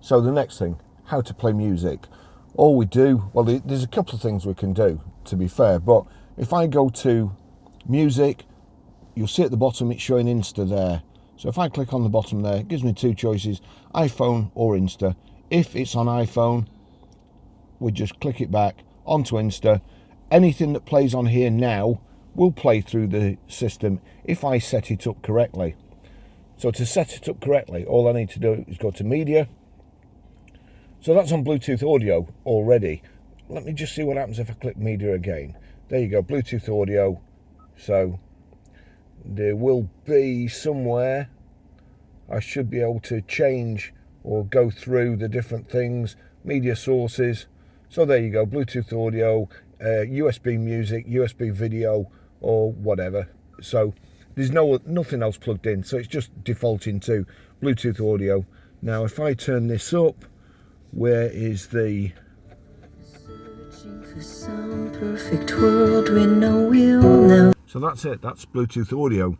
So the next thing, how to play music. All we do, well, there's a couple of things we can do, to be fair, but if I go to music, you'll see at the bottom it's showing Insta there. So if I click on the bottom there, it gives me two choices, iPhone or Insta. If it's on iPhone, we just click it back onto Insta. Anything that plays on here now will play through the system if I set it up correctly. So to set it up correctly, all I need to do is go to media. So that's on Bluetooth audio already. Let me just see what happens if I click media again. There you go, Bluetooth audio. So there will be somewhere I should be able to change or go through the different things, media sources. So there you go, Bluetooth audio, USB music, USB video, or whatever. So there's nothing else plugged in, so it's just defaulting to Bluetooth audio. Now if I turn this up, where is the... Searching for some perfect world we know we'll know. So that's it, that's Bluetooth audio.